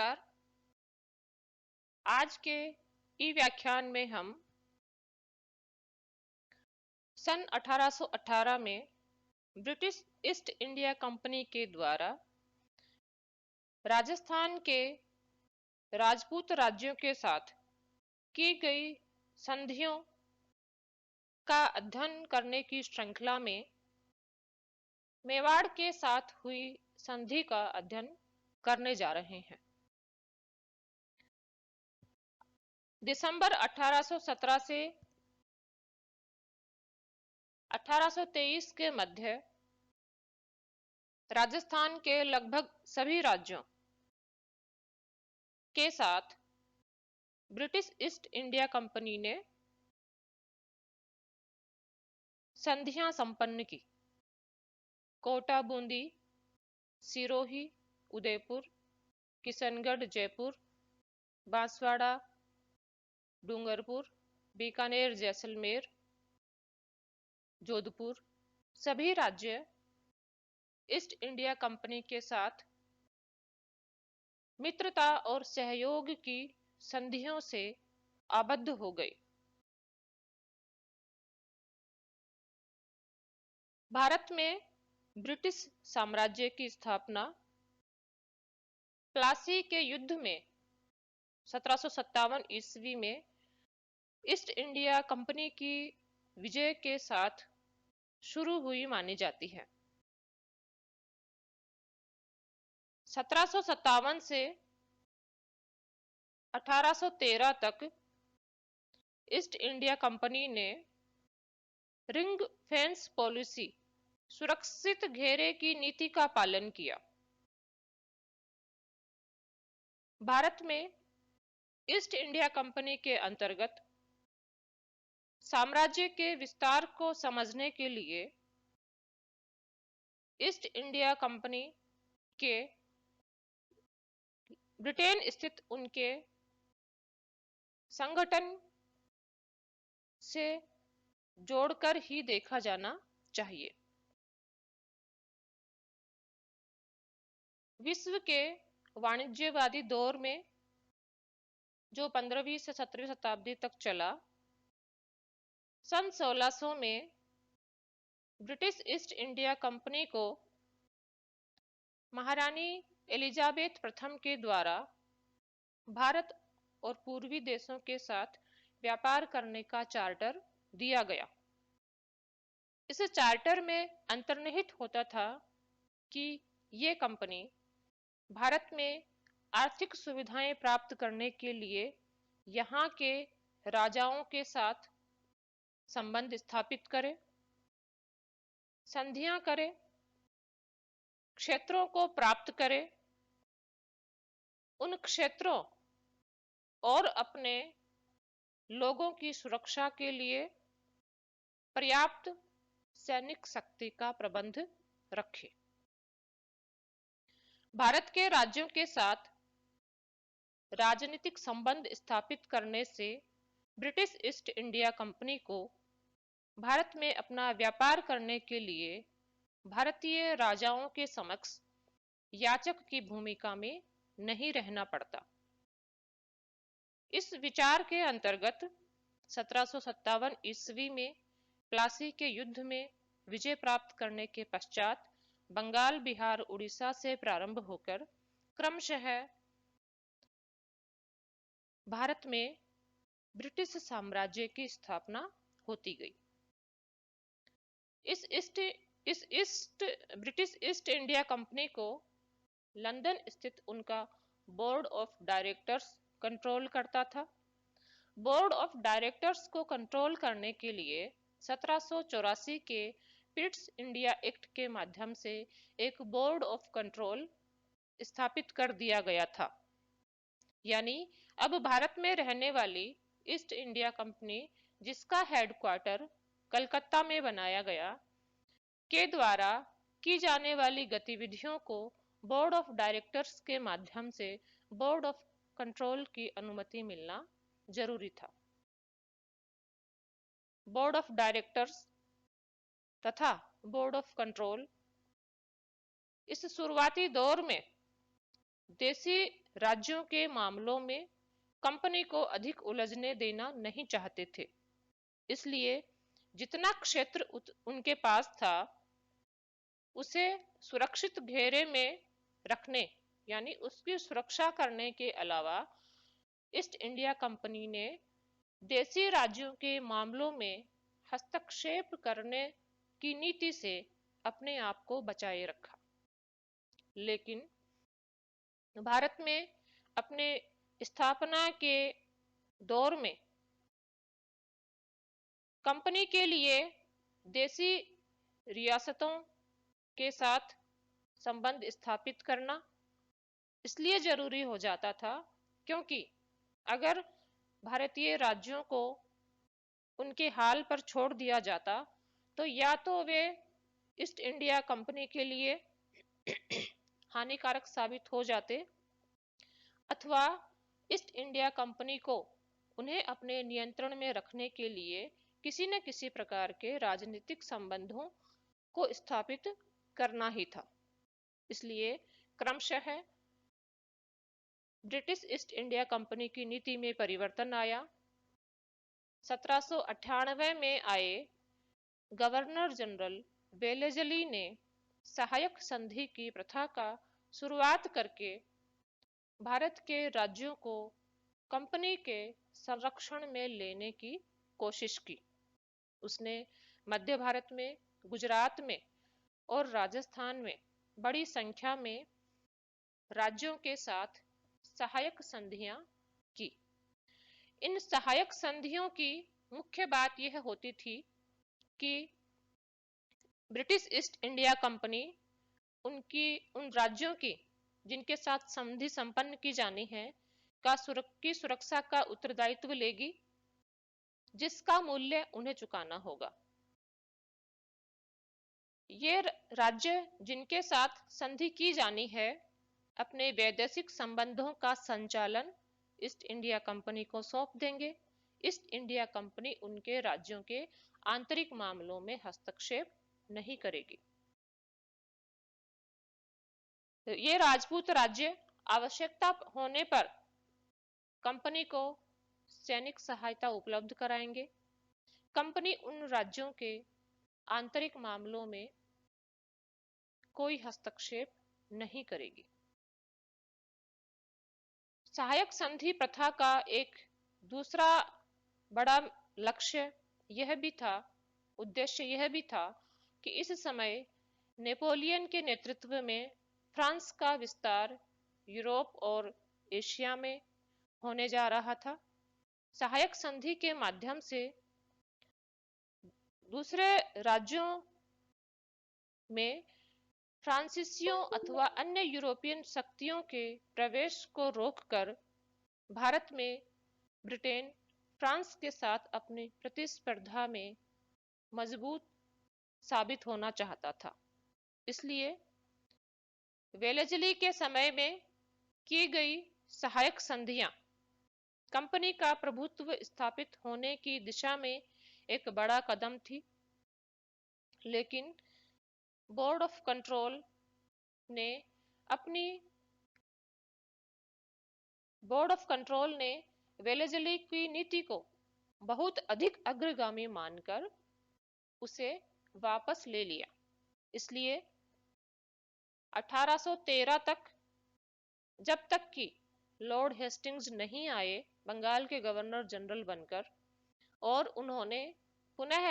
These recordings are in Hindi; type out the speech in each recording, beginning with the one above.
नमस्कार। आज के ई व्याख्यान में हम सन 1818 में ब्रिटिश ईस्ट इंडिया कंपनी के द्वारा राजस्थान के राजपूत राज्यों के साथ की गई संधियों का अध्ययन करने की श्रृंखला में मेवाड़ के साथ हुई संधि का अध्ययन करने जा रहे हैं। दिसंबर 1817 से 1823 के मध्य राजस्थान के लगभग सभी राज्यों के साथ ब्रिटिश ईस्ट इंडिया कंपनी ने संधियां संपन्न की। कोटा, बूंदी, सिरोही, उदयपुर, किशनगढ़, जयपुर, बांसवाड़ा, डूंगरपुर, बीकानेर, जैसलमेर, जोधपुर सभी राज्य ईस्ट इंडिया कंपनी के साथ मित्रता और सहयोग की संधियों से आबद्ध हो गए। भारत में ब्रिटिश साम्राज्य की स्थापना प्लासी के युद्ध में 1757 ईस्वी में ईस्ट इंडिया कंपनी की विजय के साथ शुरू हुई मानी जाती है। 1757 से 1813 तक ईस्ट इंडिया कंपनी ने रिंग फेंस पॉलिसी, सुरक्षित घेरे की नीति का पालन किया। भारत में ईस्ट इंडिया कंपनी के अंतर्गत साम्राज्य के विस्तार को समझने के लिए ईस्ट इंडिया कंपनी के ब्रिटेन स्थित उनके संगठन से जोड़कर ही देखा जाना चाहिए। विश्व के वाणिज्यवादी दौर में जो 15वीं से 17वीं शताब्दी तक चला, सन 1600 में ब्रिटिश ईस्ट इंडिया कंपनी को महारानी एलिजाबेथ प्रथम के द्वारा भारत और पूर्वी देशों के साथ व्यापार करने का चार्टर दिया गया। इस चार्टर में अंतर्निहित होता था कि ये कंपनी भारत में आर्थिक सुविधाएं प्राप्त करने के लिए यहाँ के राजाओं के साथ संबंध स्थापित करे, संधियां करे, क्षेत्रों को प्राप्त करे, उन क्षेत्रों और अपने लोगों की सुरक्षा के लिए पर्याप्त सैनिक शक्ति का प्रबंध रखे। भारत के राज्यों के साथ राजनीतिक संबंध स्थापित करने से ब्रिटिश ईस्ट इंडिया कंपनी को भारत में अपना व्यापार करने के लिए भारतीय राजाओं के समक्ष याचक की भूमिका में नहीं रहना पड़ता। इस विचार के अंतर्गत 1757 ईस्वी में प्लासी के युद्ध में विजय प्राप्त करने के पश्चात बंगाल, बिहार, उड़ीसा से प्रारंभ होकर क्रमशः भारत में ब्रिटिश साम्राज्य की स्थापना होती गई। ब्रिटिश ईस्ट इंडिया कंपनी को लंदन स्थित उनका बोर्ड ऑफ डायरेक्टर्स कंट्रोल करता था। बोर्ड ऑफ डायरेक्टर्स को कंट्रोल करने के लिए 1784 के पिट्स इंडिया एक्ट के माध्यम से एक बोर्ड ऑफ कंट्रोल स्थापित कर दिया गया था। यानी अब भारत में रहने वाली ईस्ट इंडिया कंपनी, जिसका हेडक्वार्टर कलकत्ता में बनाया गया, के द्वारा की जाने वाली गतिविधियों को बोर्ड ऑफ डायरेक्टर्स के माध्यम से बोर्ड ऑफ कंट्रोल की अनुमति मिलना जरूरी था। बोर्ड ऑफ डायरेक्टर्स तथा बोर्ड ऑफ कंट्रोल इस शुरुआती दौर में देसी राज्यों के मामलों में कंपनी को अधिक उलझने देना नहीं चाहते थे। इसलिए जितना क्षेत्र उनके पास था उसे सुरक्षित घेरे में रखने यानी उसकी सुरक्षा करने के अलावा ईस्ट इंडिया कंपनी ने देशी राज्यों के मामलों में हस्तक्षेप करने की नीति से अपने आप को बचाए रखा। लेकिन भारत में अपने स्थापना के दौर में कंपनी के लिए देशी रियासतों के साथ संबंध स्थापित करना इसलिए जरूरी हो जाता था क्योंकि अगर भारतीय राज्यों को उनके हाल पर छोड़ दिया जाता तो या तो वे ईस्ट इंडिया कंपनी के लिए हानिकारक साबित हो जाते अथवा ईस्ट इंडिया कंपनी को उन्हें अपने नियंत्रण में रखने के लिए किसी न किसी प्रकार के राजनीतिक संबंधों को स्थापित करना ही था। इसलिए क्रमशः ब्रिटिश ईस्ट इंडिया कंपनी की नीति में परिवर्तन आया। 1798 में आए गवर्नर जनरल वेलेजली ने सहायक संधि की प्रथा का शुरुआत करके भारत के राज्यों को कंपनी के संरक्षण में लेने की कोशिश की। उसने मध्य भारत में, गुजरात में और राजस्थान में बड़ी संख्या में राज्यों के साथ सहायक संधियां की। इन सहायक संधियों की मुख्य बात यह होती थी कि ब्रिटिश ईस्ट इंडिया कंपनी उन राज्यों की जिनके साथ संधि संपन्न की जानी है की सुरक्षा का उत्तरदायित्व लेगी, जिसका मूल्य उन्हें चुकाना होगा। ये राज्य जिनके साथ संधि की जानी है अपने वैदेशिक संबंधों का संचालन ईस्ट इंडिया कंपनी को सौंप देंगे। ईस्ट इंडिया कंपनी उनके राज्यों के आंतरिक मामलों में हस्तक्षेप नहीं करेगी। तो ये राजपूत राज्य आवश्यकता होने पर कंपनी को सैनिक सहायता उपलब्ध कराएंगे। कंपनी उन राज्यों के आंतरिक मामलों में कोई हस्तक्षेप नहीं करेगी। सहायक संधि प्रथा का एक दूसरा बड़ा लक्ष्य यह भी था, उद्देश्य यह भी था कि इस समय नेपोलियन के नेतृत्व में फ्रांस का विस्तार यूरोप और एशिया में होने जा रहा था। सहायक संधि के माध्यम से दूसरे राज्यों में फ्रांसीसियों अथवा अन्य यूरोपियन शक्तियों के प्रवेश को रोककर भारत में ब्रिटेन फ्रांस के साथ अपनी प्रतिस्पर्धा में मजबूत साबित होना चाहता था। इसलिए वेलेजली के समय में की गई सहायक संधियां कंपनी का प्रभुत्व स्थापित होने की दिशा में एक बड़ा कदम थी। लेकिन बोर्ड ऑफ कंट्रोल ने अपनी बोर्ड ऑफ कंट्रोल ने वेलेजली की नीति को बहुत अधिक अग्रगामी मानकर उसे वापस ले लिया। इसलिए 1813 तक, जब तक कि लॉर्ड हेस्टिंग्स नहीं आए बंगाल के गवर्नर जनरल बनकर और उन्होंने पुनः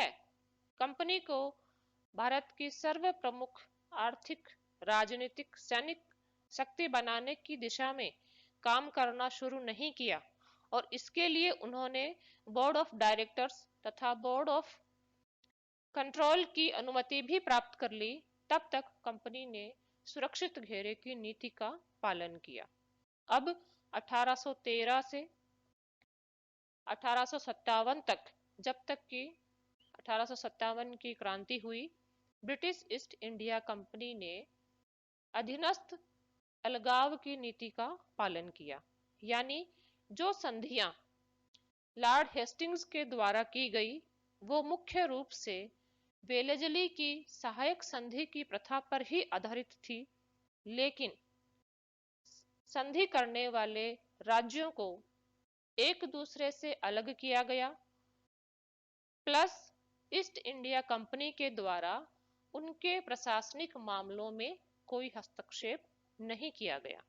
कंपनी को भारत की सर्व प्रमुख आर्थिक, राजनीतिक, सैनिक शक्ति बनाने की दिशा में काम करना शुरू नहीं किया और इसके लिए उन्होंने बोर्ड ऑफ डायरेक्टर्स तथा बोर्ड ऑफ कंट्रोल की अनुमति भी प्राप्त कर ली, तब तक कंपनी ने सुरक्षित घेरे की नीति का पालन किया। अब 1813 से 1857 तक, जब तक कि 1857 की क्रांति हुई, ब्रिटिश ईस्ट इंडिया कंपनी ने अधीनस्थ अलगाव की नीति का पालन किया। यानी जो संधियां लॉर्ड हेस्टिंग्स के द्वारा की गई वो मुख्य रूप से वेलेजली की सहायक संधि की प्रथा पर ही आधारित थी, लेकिन संधि करने वाले राज्यों को एक दूसरे से अलग किया गया, प्लस ईस्ट इंडिया कंपनी के द्वारा उनके प्रशासनिक मामलों में कोई हस्तक्षेप नहीं किया गया।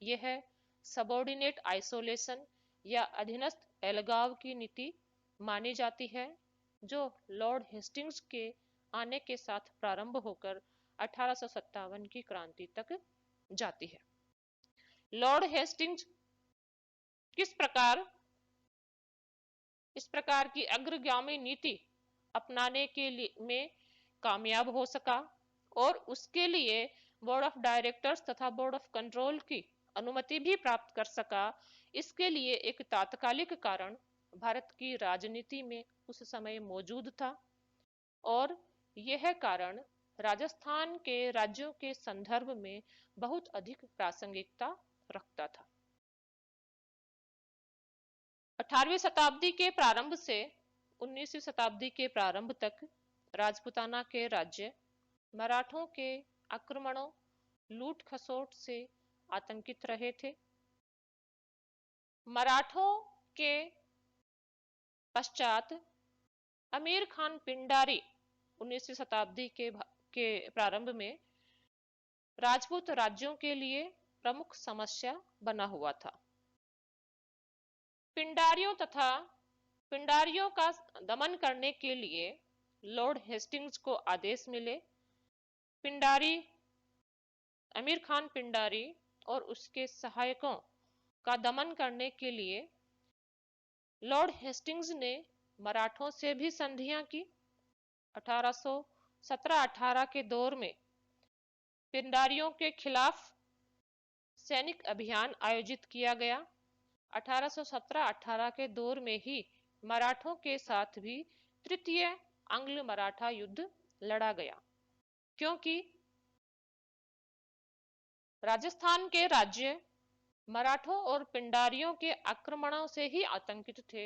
यह सबऑर्डिनेट आइसोलेशन या अधीनस्थ अलगाव की नीति मानी जाती है, जो लॉर्ड हेस्टिंग्स के आने के साथ प्रारंभ होकर 1857 की क्रांति तक जाती है। लॉर्ड हेस्टिंग्स किस प्रकार इस प्रकार की अग्रगामी नीति अपनाने के लिए में कामयाब हो सका और उसके लिए बोर्ड ऑफ डायरेक्टर्स तथा बोर्ड ऑफ कंट्रोल की अनुमति भी प्राप्त कर सका, इसके लिए एक तात्कालिक कारण भारत की राजनीति में उस समय मौजूद था और यह कारण राजस्थान के राज्यों के संदर्भ में बहुत अधिक प्रासंगिकता रखता था। 18वीं शताब्दी के प्रारंभ से 19वीं शताब्दी के प्रारंभ तक राजपूताना के राज्य मराठों के आक्रमणों, लूट खसोट से आतंकित रहे थे। मराठों के पश्चात अमीर खान पिंडारी 19वीं शताब्दी के प्रारंभ में राजपूत राज्यों के लिए प्रमुख समस्या बना हुआ था। पिंडारियों का दमन करने के लिए लॉर्ड हेस्टिंग्स को आदेश मिले। अमीर खान पिंडारी और उसके सहायकों का दमन करने के लिए लॉर्ड हेस्टिंग्स ने मराठों से भी संधियां की। 1817-18 के दौर में पिंडारियों के खिलाफ सैनिक अभियान आयोजित किया गया। 1817-18 के दौर में ही मराठों के साथ भी तृतीय आंग्ल मराठा युद्ध लड़ा गया, क्योंकि राजस्थान के राज्य मराठों और पिंडारियों के आक्रमणों से ही आतंकित थे,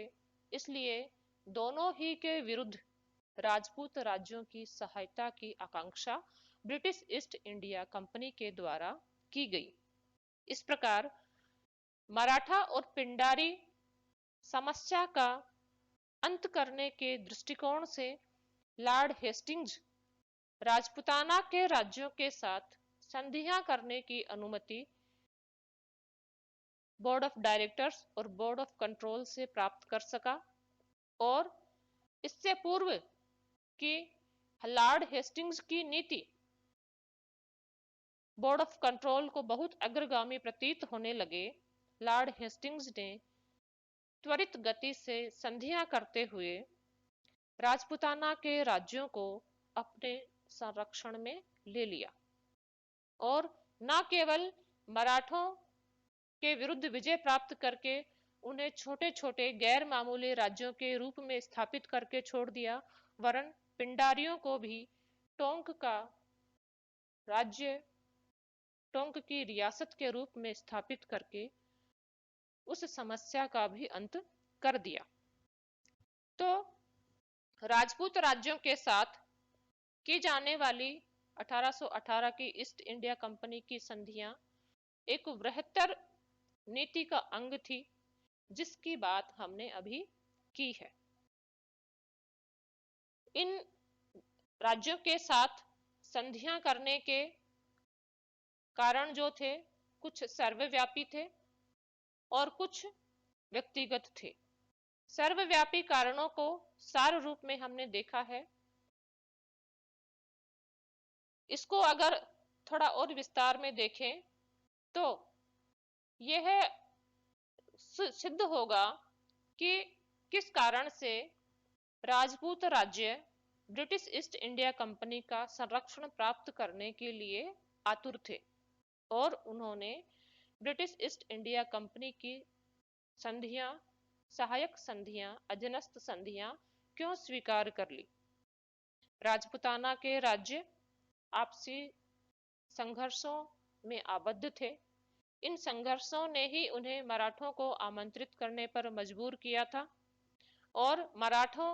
इसलिए दोनों ही के विरुद्ध राजपूत राज्यों की सहायता की आकांक्षा ब्रिटिश ईस्ट इंडिया कंपनी के द्वारा की गई। इस प्रकार मराठा और पिंडारी समस्या का अंत करने के दृष्टिकोण से लॉर्ड हेस्टिंग्स राजपूताना के राज्यों के साथ संधियां करने की अनुमति बोर्ड ऑफ डायरेक्टर्स और बोर्ड ऑफ कंट्रोल से प्राप्त कर सका और इससे पूर्व कि लॉर्ड हेस्टिंग्स की नीति बोर्ड ऑफ कंट्रोल को बहुत अग्रगामी प्रतीत होने लगे, लॉर्ड हेस्टिंग्स ने त्वरित गति से संधियां करते हुए राजपूताना के राज्यों को अपने संरक्षण में ले लिया और न केवल मराठों के विरुद्ध विजय प्राप्त करके उन्हें छोटे छोटे गैर मामूली राज्यों के रूप में स्थापित करके छोड़ दिया, वरन पिंडारियों को भी टोंक की रियासत के रूप में स्थापित करके उस समस्या का भी अंत कर दिया। तो राजपूत राज्यों के साथ की जाने वाली 1818 की ईस्ट इंडिया कंपनी की संधियां एक बृहत्तर नीति का अंग थी, जिसकी बात हमने अभी की है। इन राज्यों के साथ संधियां करने के कारण जो थे, कुछ सर्वव्यापी थे और कुछ व्यक्तिगत थे। सर्वव्यापी कारणों को सार रूप में हमने देखा है। इसको अगर थोड़ा और विस्तार में देखें तो यह सिद्ध होगा कि किस कारण से राजपूत राज्य ब्रिटिश ईस्ट इंडिया कंपनी का संरक्षण प्राप्त करने के लिए आतुर थे और उन्होंने ब्रिटिश ईस्ट इंडिया कंपनी की संधियां, सहायक संधियां, अधीनस्थ संधियां क्यों स्वीकार कर ली। राजपूताना के राज्य आपसी संघर्षों में आबद्ध थे। इन संघर्षों ने ही उन्हें मराठों को आमंत्रित करने पर मजबूर किया था और मराठों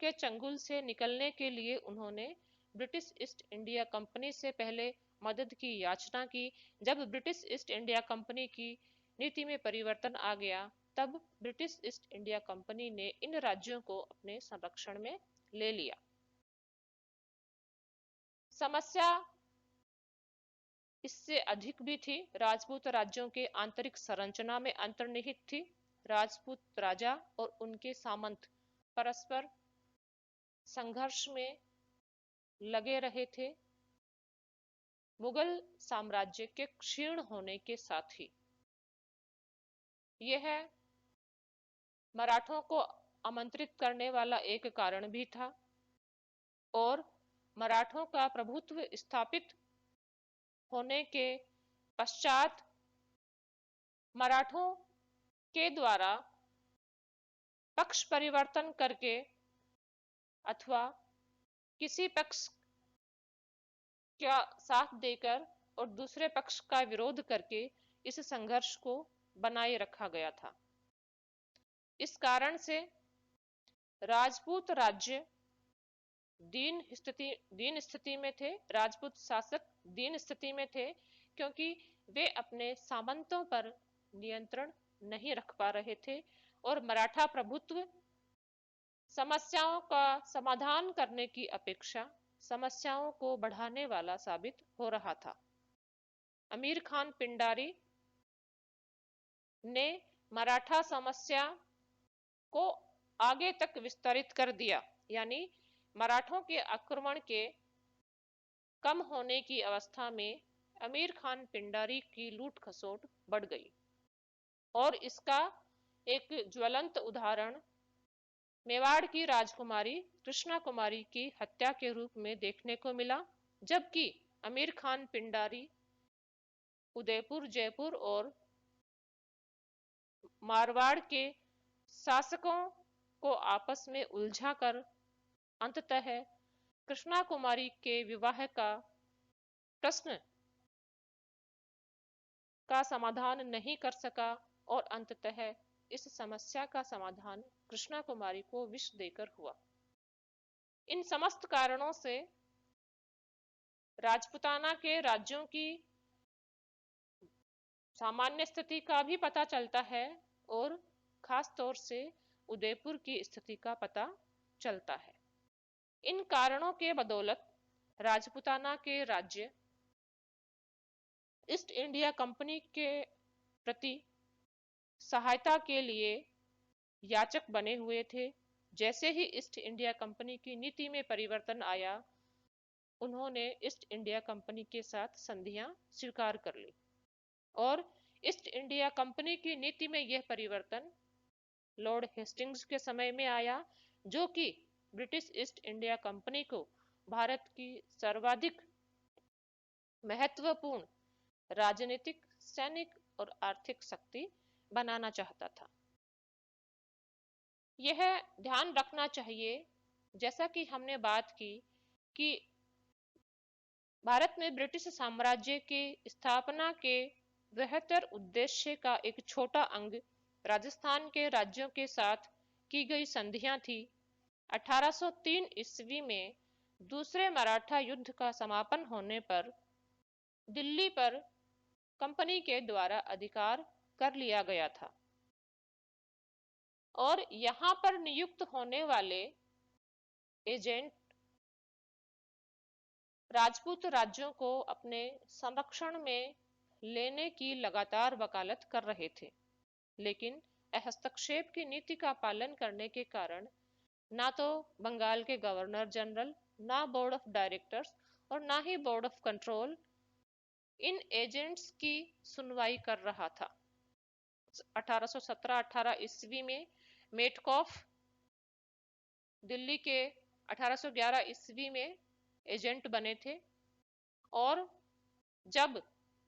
के चंगुल से निकलने के लिए उन्होंने ब्रिटिश ईस्ट इंडिया कंपनी से पहले मदद की याचना की। जब ब्रिटिश ईस्ट इंडिया कंपनी की नीति में परिवर्तन आ गया, तब ब्रिटिश ईस्ट इंडिया कंपनी ने इन राज्यों को अपने संरक्षण में ले लिया। समस्या इससे अधिक भी थी। राजपूत राज्यों के आंतरिक संरचना में अंतर्निहित थी। राजपूत राजा और उनके सामंत परस्पर संघर्ष में लगे रहे थे। मुगल साम्राज्य के क्षीण होने के साथ ही यह मराठों को आमंत्रित करने वाला एक कारण भी था, और मराठों का प्रभुत्व स्थापित होने के पश्चात मराठों के द्वारा पक्ष परिवर्तन करके अथवा किसी पक्ष का साथ देकर और दूसरे पक्ष का विरोध करके इस संघर्ष को बनाए रखा गया था। इस कारण से राजपूत राज्य दीन स्थिति में थे। राजपूत शासक दीन स्थिति में थे, क्योंकि वे अपने सामंतों पर नियंत्रण नहीं रख पा रहे थे और मराठा प्रभुत्व समस्याओं का समाधान करने की अपेक्षा समस्याओं को बढ़ाने वाला साबित हो रहा था। अमीर खान पिंडारी ने मराठा समस्या को आगे तक विस्तारित कर दिया, यानी मराठों के आक्रमण के कम होने की अवस्था में अमीर खान पिंडारी की लूट खसोट बढ़ गई। और इसका एक ज्वलंत उदाहरण मेवाड़ की राजकुमारी कृष्णा कुमारी की हत्या के रूप में देखने को मिला। जबकि अमीर खान पिंडारी उदयपुर, जयपुर और मारवाड़ के शासकों को आपस में उलझाकर अंततः कृष्णा कुमारी के विवाह का प्रश्न का समाधान नहीं कर सका, और अंततः इस समस्या का समाधान कृष्णा कुमारी को विष देकर हुआ। इन समस्त कारणों से राजपूताना के राज्यों की सामान्य स्थिति का भी पता चलता है, और खास तौर से उदयपुर की स्थिति का पता चलता है। इन कारणों के बदौलत राजपूताना के राज्य ईस्ट इंडिया कंपनी के प्रति सहायता के लिए याचक बने हुए थे। जैसे ही ईस्ट इंडिया कंपनी की नीति में परिवर्तन आया, उन्होंने ईस्ट इंडिया कंपनी के साथ संधियां स्वीकार कर ली, और ईस्ट इंडिया कंपनी की नीति में यह परिवर्तन लॉर्ड हेस्टिंग्स के समय में आया, जो कि ब्रिटिश ईस्ट इंडिया कंपनी को भारत की सर्वाधिक महत्वपूर्ण राजनीतिक, सैनिक और आर्थिक शक्ति बनाना चाहता था। यह ध्यान रखना चाहिए, जैसा कि हमने बात की, कि भारत में ब्रिटिश साम्राज्य की स्थापना के बेहतर उद्देश्य का एक छोटा अंग राजस्थान के राज्यों के साथ की गई संधियां थी। 1803 ईस्वी में दूसरे मराठा युद्ध का समापन होने पर दिल्ली पर कंपनी के द्वारा अधिकार कर लिया गया था, और यहां पर नियुक्त होने वाले एजेंट राजपूत राज्यों को अपने संरक्षण में लेने की लगातार वकालत कर रहे थे। लेकिन हस्तक्षेप की नीति का पालन करने के कारण ना तो बंगाल के गवर्नर जनरल, ना बोर्ड ऑफ डायरेक्टर्स और ना ही बोर्ड ऑफ कंट्रोल इन एजेंट्स की सुनवाई कर रहा था। 1817-18 ईस्वी में मेटकॉफ दिल्ली के 1811 ईस्वी में एजेंट बने थे, और जब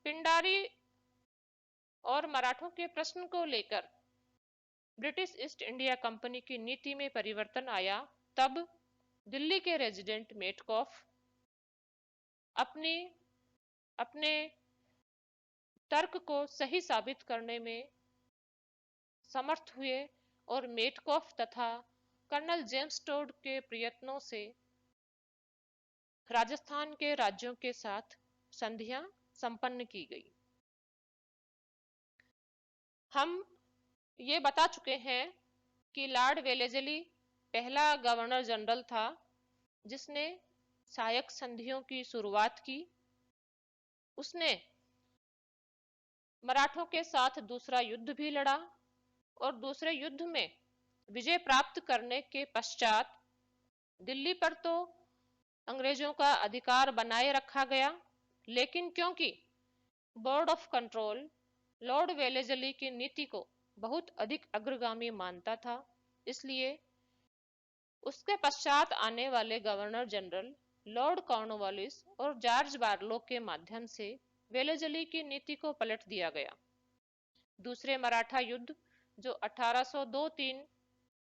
पिंडारी और मराठों के प्रश्न को लेकर ब्रिटिश ईस्ट इंडिया कंपनी की नीति में परिवर्तन आया, तब दिल्ली के रेजिडेंट मेटकॉफ अपनी अपने तर्क को सही साबित करने में समर्थ हुए, और मेटकॉफ तथा कर्नल जेम्स टोड के प्रयत्नों से राजस्थान के राज्यों के साथ संधियां संपन्न की गई। हम ये बता चुके हैं कि लॉर्ड वेलेस्ली पहला गवर्नर जनरल था जिसने सहायक संधियों की शुरुआत की। उसने मराठों के साथ दूसरा युद्ध भी लड़ा और दूसरे युद्ध में विजय प्राप्त करने के पश्चात दिल्ली पर तो अंग्रेजों का अधिकार बनाए रखा गया, लेकिन क्योंकि board of control Lord Wellesley की नीति को बहुत अधिक अग्रगामी मानता था, इसलिए उसके पश्चात आने वाले गवर्नर जनरल लॉर्ड कॉर्नवालिस और जॉर्ज बार्लो के माध्यम से वेलेस्ली की नीति को पलट दिया गया। दूसरे मराठा युद्ध जो 1802-3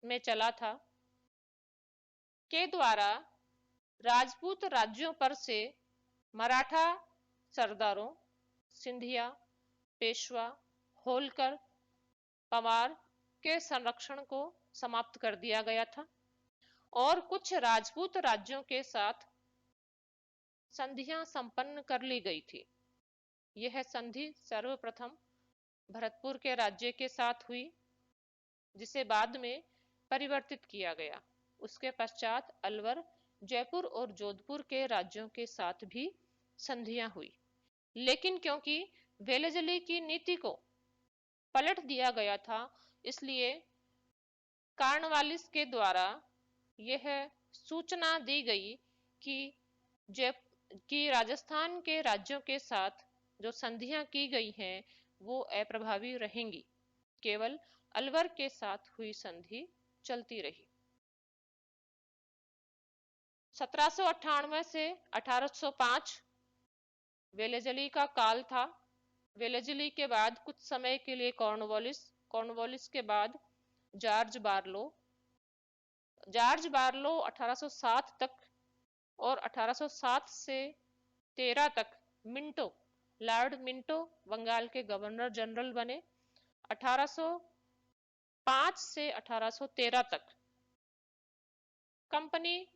में चला था के द्वारा राजपूत राज्यों पर से मराठा सरदारों सिंधिया, पेशवा, होलकर, पवार के संरक्षण को समाप्त कर दिया गया था और कुछ राजपूत राज्यों के साथ संधियां संपन्न कर ली गई थी। यह संधि सर्वप्रथम भरतपुर के राज्य के साथ हुई, जिसे बाद में परिवर्तित किया गया। उसके पश्चात अलवर, जयपुर और जोधपुर के राज्यों के साथ भी संधियां हुई, लेकिन क्योंकि वेलेस्ली की नीति को पलट दिया गया था, इसलिए कॉर्नवालिस के द्वारा यह सूचना दी गई कि जय कि राजस्थान के राज्यों के साथ जो संधियां की गई हैं वो अप्रभावी रहेंगी, केवल अलवर के साथ हुई संधि चलती रही। 1798 से 1805 वेलेस्ली का काल था। वेलेस्ली के बाद कुछ समय के लिए कॉर्नवालिस के बाद जॉर्ज बार्लो। जॉर्ज बार्लो 1807 तक और 1807 से 13 तक लॉर्ड मिंटो बंगाल के गवर्नर जनरल बने। 1805 से 1813 तक कंपनी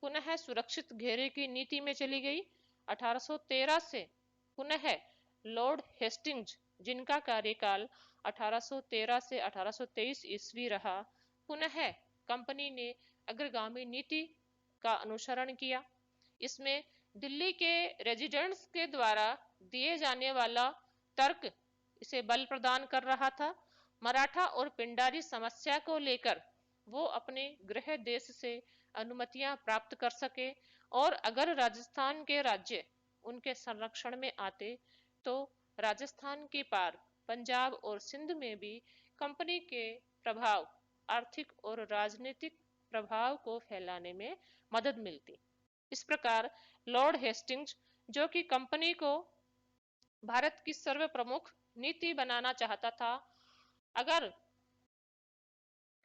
पुनः सुरक्षित घेरे की नीति में चली गई। 1813 से पुनः लॉर्ड हेस्टिंग्स, जिनका कार्यकाल 1813 से 1823 ईस्वी रहा, पुनः कंपनी ने अग्रगामी नीति का अनुसरण किया। इसमें दिल्ली के रेजिडेंट्स के द्वारा दिए जाने वाला तर्क इसे बल प्रदान कर रहा था। मराठा और पिंडारी समस्या को लेकर वो अपने गृह देश से अनुमतियां प्राप्त कर सके और अगर राजस्थान के राज्य उनके संरक्षण में आते तो राजस्थान के पार पंजाब और सिंध में भी कंपनी के प्रभाव, आर्थिक और राजनीतिक प्रभाव को फैलाने में मदद मिलती। इस प्रकार लॉर्ड हेस्टिंग्स, जो कि कंपनी को भारत की सर्वप्रमुख नीति बनाना चाहता था, अगर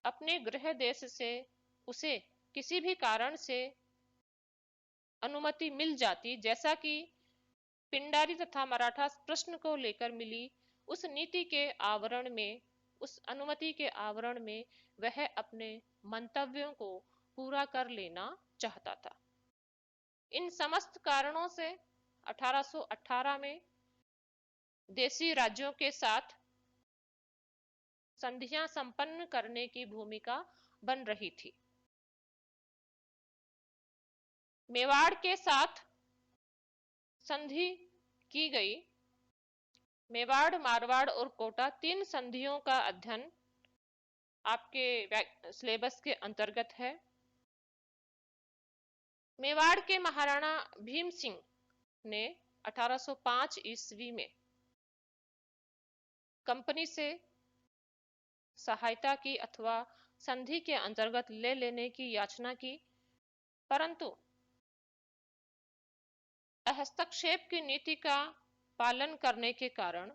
अपने गृह देश से उसे किसी भी कारण से अनुमति मिल जाती, जैसा कि पिंडारी तथा मराठा प्रश्न को लेकर मिली, उस नीति के आवरण में, उस अनुमति के आवरण में वह अपने मंतव्यों को पूरा कर लेना चाहता था। इन समस्त कारणों से 1818 में देशी राज्यों के साथ संधियां संपन्न करने की भूमिका बन रही थी। मेवाड़ के साथ संधि की गई। मेवाड़, मारवाड़ और कोटा, 3 संधियों का अध्ययन आपके सिलेबस के अंतर्गत है। मेवाड़ के महाराणा भीम सिंह ने 1805 ईस्वी में कंपनी से सहायता की अथवा संधि के अंतर्गत ले लेने की याचना की, परंतु हस्तक्षेप की नीति का पालन करने के कारण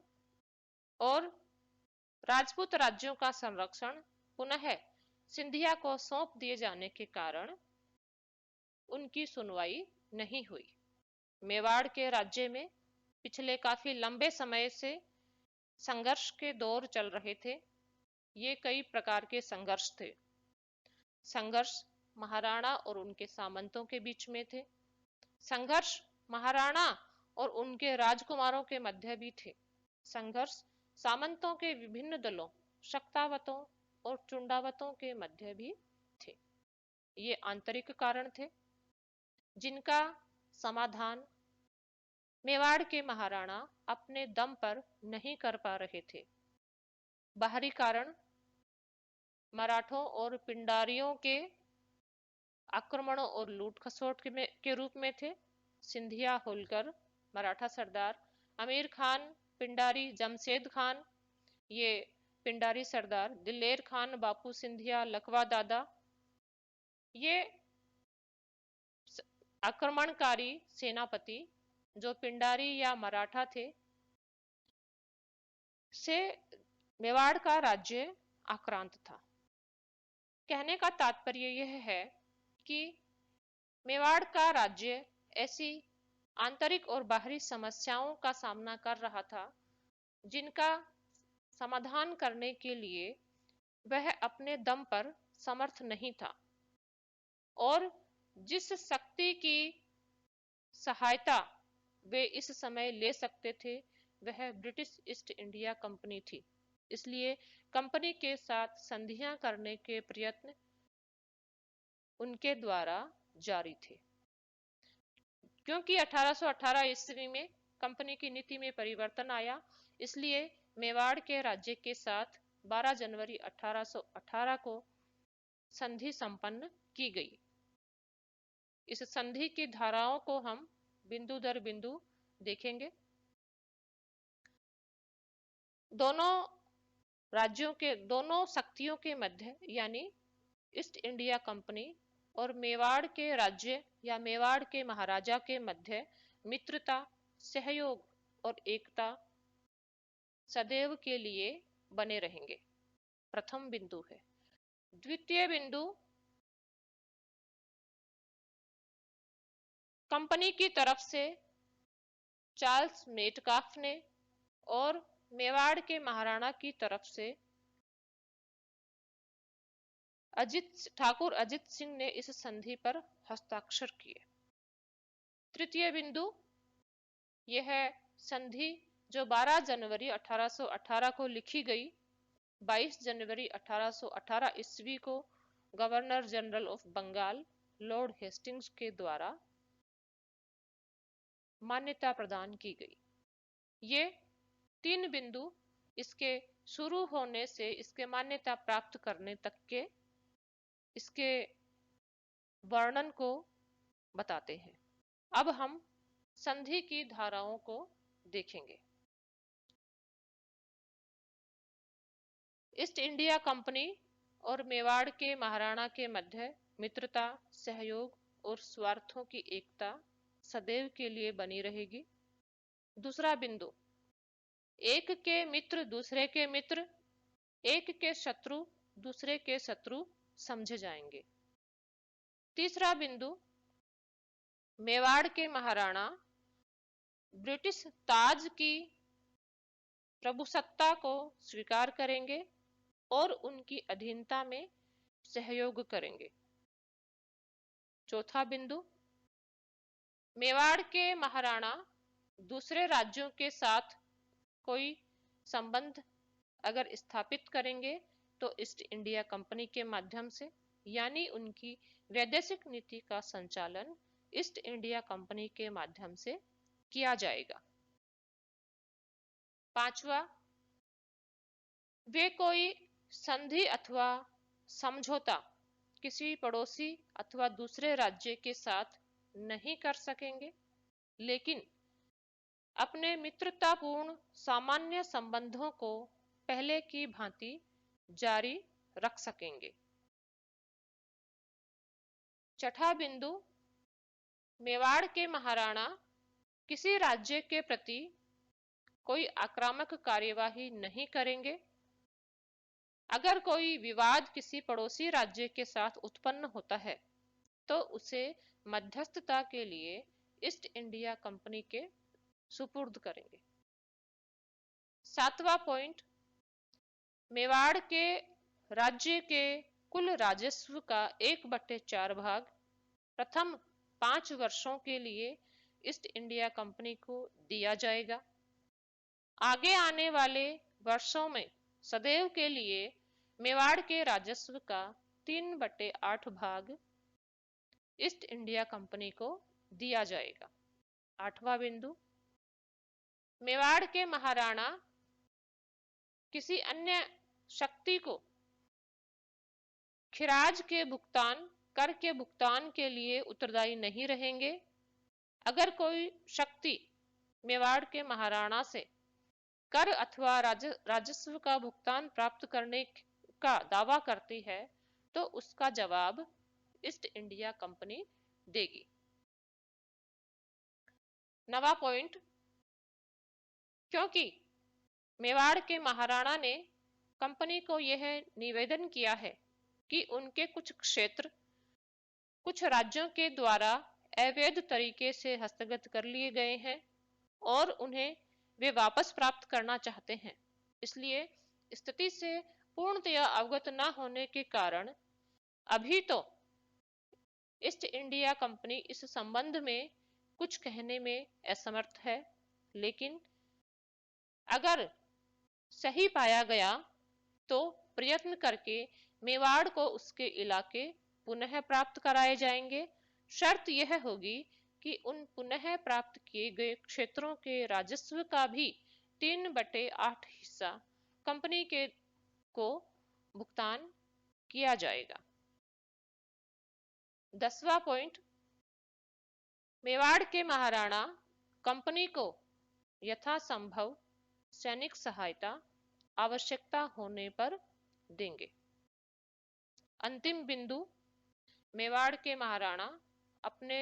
और राजपूत राज्यों का संरक्षण पुनः सिंधिया को सौंप दिए जाने के कारण उनकी सुनवाई नहीं हुई। मेवाड़ के राज्य में पिछले काफी लंबे समय से संघर्ष के दौर चल रहे थे। ये कई प्रकार के संघर्ष थे। संघर्ष महाराणा और उनके सामंतों के बीच में थे। संघर्ष महाराणा और उनके राजकुमारों के मध्य भी थे। संघर्ष सामंतों के विभिन्न दलों, शक्तावतों और चुंडावतों के मध्य भी थे। ये आंतरिक कारण थे जिनका समाधान मेवाड़ के महाराणा अपने दम पर नहीं कर पा रहे थे। बाहरी कारण मराठों और पिंडारियों के आक्रमणों और लूट खसोट के रूप में थे। सिंधिया होलकर मराठा सरदार, अमीर खान पिंडारी, जमशेद खान ये पिंडारी सरदार, दिलेर खान, बापू सिंधिया, लकवा दादा ये आक्रमणकारी सेनापति जो पिंडारी या मराठा थे से मेवाड़ का राज्य आक्रांत था। कहने का तात्पर्य यह है कि मेवाड़ का राज्य ऐसी आंतरिक और बाहरी समस्याओं का सामना कर रहा था जिनका समाधान करने के लिए वह अपने दम पर समर्थ नहीं था, और जिस शक्ति की सहायता वे इस समय ले सकते थे वह ब्रिटिश ईस्ट इंडिया कंपनी थी। इसलिए कंपनी के साथ संधियां करने के प्रयत्न उनके द्वारा जारी थे। क्योंकि 1818 ईस्वी में कंपनी की नीति में परिवर्तन आया, इसलिए मेवाड़ के राज्य के साथ 12 जनवरी 1818 को संधि संपन्न की गई। इस संधि की धाराओं को हम बिंदु दर बिंदु देखेंगे। दोनों राज्यों के, दोनों शक्तियों के मध्य यानी ईस्ट इंडिया कंपनी और मेवाड़ के राज्य या मेवाड़ के महाराजा के मध्य मित्रता, सहयोग और एकता सदैव के लिए बने रहेंगे। प्रथम बिंदु है। द्वितीय बिंदु, कंपनी की तरफ से चार्ल्स मेटकाफ ने और मेवाड़ के महाराणा की तरफ से ठाकुर अजित सिंह ने इस संधि पर हस्ताक्षर किए। तृतीय बिंदु, यह संधि जो 12 जनवरी 1818 को लिखी गई, 22 जनवरी 1818 ईस्वी को governor general of Bengal Lord Hastings के द्वारा मान्यता प्रदान की गई। ये तीन बिंदु इसके शुरू होने से इसके मान्यता प्राप्त करने तक के इसके वर्णन को बताते हैं। अब हम संधि की धाराओं को देखेंगे। ईस्ट इंडिया कंपनी और मेवाड़ के महाराणा के मध्य मित्रता, सहयोग और स्वार्थों की एकता सदैव के लिए बनी रहेगी। दूसरा बिंदु, एक के मित्र दूसरे के मित्र, एक के शत्रु दूसरे के शत्रु समझे जाएंगे। तीसरा बिंदु, मेवाड़ के महाराणा ब्रिटिश ताज की प्रभुसत्ता को स्वीकार करेंगे और उनकी अधीनता में सहयोग करेंगे। चौथा बिंदु, मेवाड़ के महाराणा दूसरे राज्यों के साथ कोई संबंध अगर स्थापित करेंगे तो ईस्ट इंडिया कंपनी के माध्यम से, यानी उनकी वैदेशिक नीति का संचालन ईस्ट इंडिया कंपनी के माध्यम से किया जाएगा। पांचवा, वे कोई संधि अथवा समझौता किसी पड़ोसी अथवा दूसरे राज्य के साथ नहीं कर सकेंगे, लेकिन अपने मित्रतापूर्ण सामान्य संबंधों को पहले की भांति जारी रख सकेंगे। छठा बिंदु, मेवाड़ के महाराणा किसी राज्य के प्रति कोई आक्रामक कार्यवाही नहीं करेंगे। अगर कोई विवाद किसी पड़ोसी राज्य के साथ उत्पन्न होता है तो उसे मध्यस्थता के लिए ईस्ट इंडिया कंपनी के सुपुर्द करेंगे। सातवां पॉइंट, मेवाड़ के राज्य के कुल राजस्व का 1/4 भाग प्रथम 5 वर्षों के लिए ईस्ट इंडिया कंपनी को दिया जाएगा। आगे आने वाले वर्षों में सदैव के लिए मेवाड़ के राजस्व का 3/8 भाग ईस्ट इंडिया कंपनी को दिया जाएगा। 8वां बिंदु, मेवाड़ के महाराणा किसी अन्य शक्ति को खिराज के भुगतान कर के भुगतान के लिए उत्तरदायी नहीं रहेंगे। अगर कोई शक्ति मेवाड़ के महाराणा से कर अथवा राजस्व का भुगतान प्राप्त करने का दावा करती है तो उसका जवाब ईस्ट इंडिया कंपनी देगी। 9वां पॉइंट, क्योंकि मेवाड़ के महाराणा ने कंपनी को यह निवेदन किया है कि उनके कुछ क्षेत्र कुछ राज्यों के द्वारा अवैध तरीके से हस्तगत कर लिए गए हैं और उन्हें वे वापस प्राप्त करना चाहते हैं, इसलिए स्थिति से पूर्णतया अवगत न होने के कारण अभी तो ईस्ट इंडिया कंपनी इस संबंध में कुछ कहने में असमर्थ है। लेकिन अगर सही पाया गया तो प्रयत्न करके मेवाड़ को उसके इलाके पुनः प्राप्त कराए जाएंगे। शर्त यह होगी कि उन पुनः प्राप्त किए गए क्षेत्रों के राजस्व का भी 3/8 हिस्सा कंपनी के को भुगतान किया जाएगा। 10वां पॉइंट, मेवाड़ के महाराणा कंपनी को यथासंभव सैनिक सहायता आवश्यकता होने पर देंगे। अंतिम बिंदु, मेवाड़ के महाराणा अपने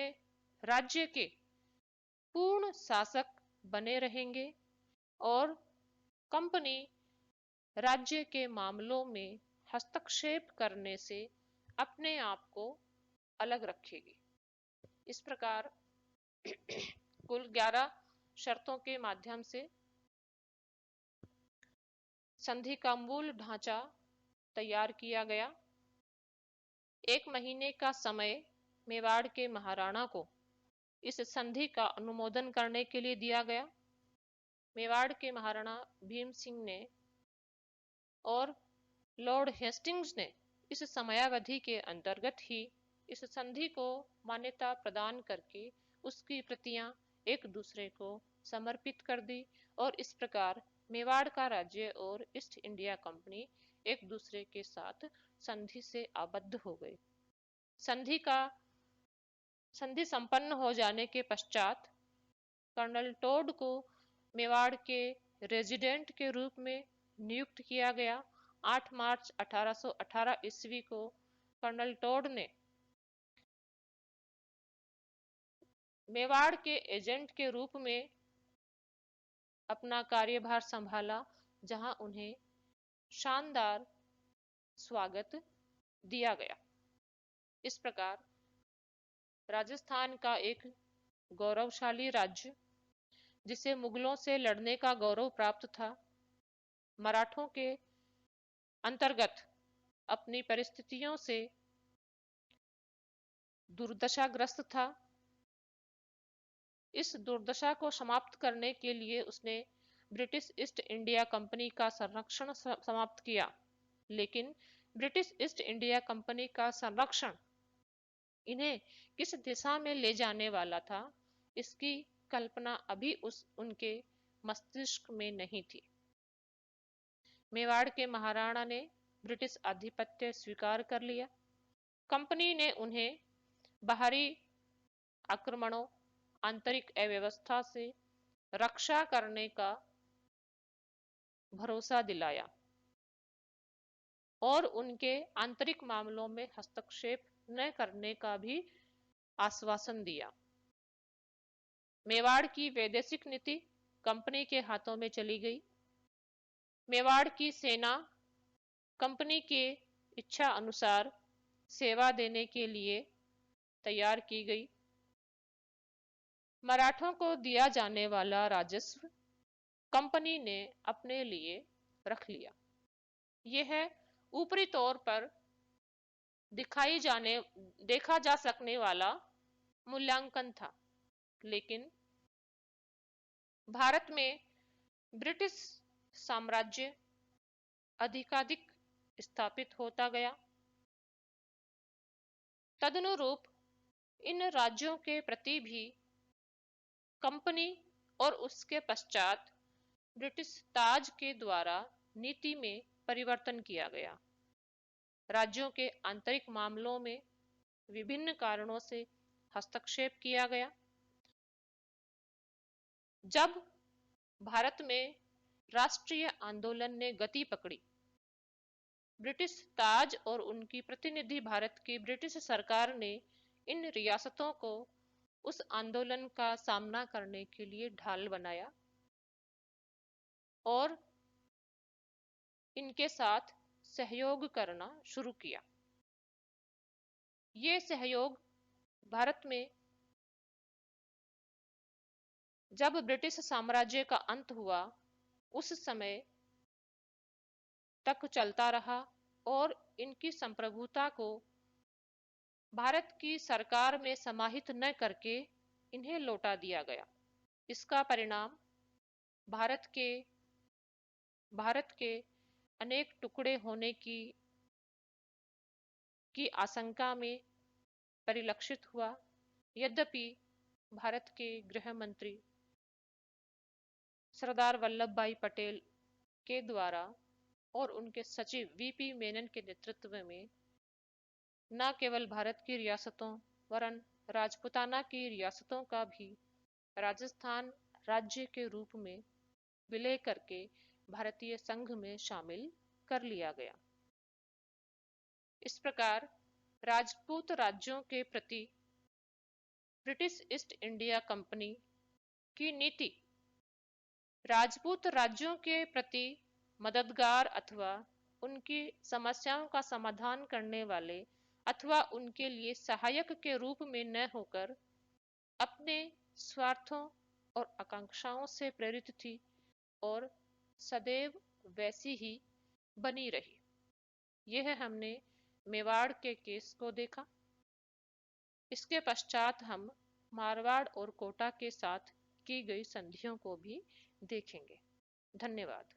राज्य के पूर्ण शासक बने रहेंगे और कंपनी राज्य के मामलों में हस्तक्षेप करने से अपने आप को अलग रखेगी। इस प्रकार कुल 11 शर्तों के माध्यम से संधि का मूल ढांचा तैयार किया गया। 1 महीने का समय मेवाड़ के महाराणा को इस संधि का अनुमोदन करने के लिए दिया गया। मेवाड़ के महाराणा भीम सिंह ने और लॉर्ड हेस्टिंग्स ने इस समयावधि के अंतर्गत ही इस संधि को मान्यता प्रदान करके उसकी प्रतियां एक दूसरे को समर्पित कर दी और इस प्रकार मेवाड़ का राज्य और ईस्ट इंडिया कंपनी एक दूसरे के साथ संधि से आबद्ध हो गए। संधि संपन्न हो जाने के पश्चात कर्नल टोड को मेवाड़ के रेजिडेंट के रूप में नियुक्त किया गया। 8 मार्च 1818 ईस्वी को कर्नल टोड ने मेवाड़ के एजेंट के रूप में अपना कार्यभार संभाला, जहां उन्हें शानदार स्वागत दिया गया। इस प्रकार राजस्थान का एक गौरवशाली राज्य जिसे मुगलों से लड़ने का गौरव प्राप्त था, मराठों के अंतर्गत अपनी परिस्थितियों से दुर्दशाग्रस्त था। इस दुर्दशा को समाप्त करने के लिए उसने ब्रिटिश ईस्ट इंडिया कंपनी का संरक्षण समाप्त किया। लेकिन ब्रिटिश ईस्ट इंडिया कंपनी का संरक्षण इन्हें किस दिशा में ले जाने वाला था, इसकी कल्पना अभी उनके मस्तिष्क में नहीं थी। मेवाड़ के महाराणा ने ब्रिटिश आधिपत्य स्वीकार कर लिया। कंपनी ने उन्हें बाहरी आक्रमणों, आंतरिक अव्यवस्था से रक्षा करने का भरोसा दिलाया और उनके आंतरिक मामलों में हस्तक्षेप न करने का भी आश्वासन दिया। मेवाड़ की वैदेशिक नीति कंपनी के हाथों में चली गई। मेवाड़ की सेना कंपनी के इच्छा अनुसार सेवा देने के लिए तैयार की गई। मराठों को दिया जाने वाला राजस्व कंपनी ने अपने लिए रख लिया। यह ऊपरी तौर पर देखा जा सकने वाला मूल्यांकन था। लेकिन भारत में ब्रिटिश साम्राज्य अधिकाधिक स्थापित होता गया। तदनुरूप इन राज्यों के प्रति भी कंपनी और उसके पश्चात ब्रिटिश ताज के द्वारा नीति में परिवर्तन किया गया। राज्यों के आंतरिक मामलों में विभिन्न कारणों से हस्तक्षेप किया गया। जब भारत में राष्ट्रीय आंदोलन ने गति पकड़ी, ब्रिटिश ताज और उनकी प्रतिनिधि भारत की ब्रिटिश सरकार ने इन रियासतों को उस आंदोलन का सामना करने के लिए ढाल बनाया और इनके साथ सहयोग करना शुरू किया। ये सहयोग भारत में जब ब्रिटिश साम्राज्य का अंत हुआ उस समय तक चलता रहा और इनकी संप्रभुता को भारत की सरकार में समाहित न करके इन्हें लौटा दिया गया। इसका परिणाम भारत के भारत के अनेक टुकड़े होने की आशंका में परिलक्षित हुआ। यद्यपि भारत के गृह मंत्री सरदार वल्लभ भाई पटेल के द्वारा और उनके सचिव वीपी मेनन के नेतृत्व में न केवल भारत की रियासतों वरन राजपूताना की रियासतों का भी राजस्थान राज्य के रूप में विलय करके भारतीय संघ में शामिल कर लिया गया। इस प्रकार राजपूत राज्यों के प्रति ब्रिटिश ईस्ट इंडिया कंपनी की नीति राजपूत राज्यों के प्रति मददगार अथवा उनकी समस्याओं का समाधान करने वाले अथवा उनके लिए सहायक के रूप में न होकर अपने स्वार्थों और आकांक्षाओं से प्रेरित थी और सदैव वैसी ही बनी रही। यह हमने मेवाड़ के केस को देखा। इसके पश्चात हम मारवाड़ और कोटा के साथ की गई संधियों को भी देखेंगे। धन्यवाद।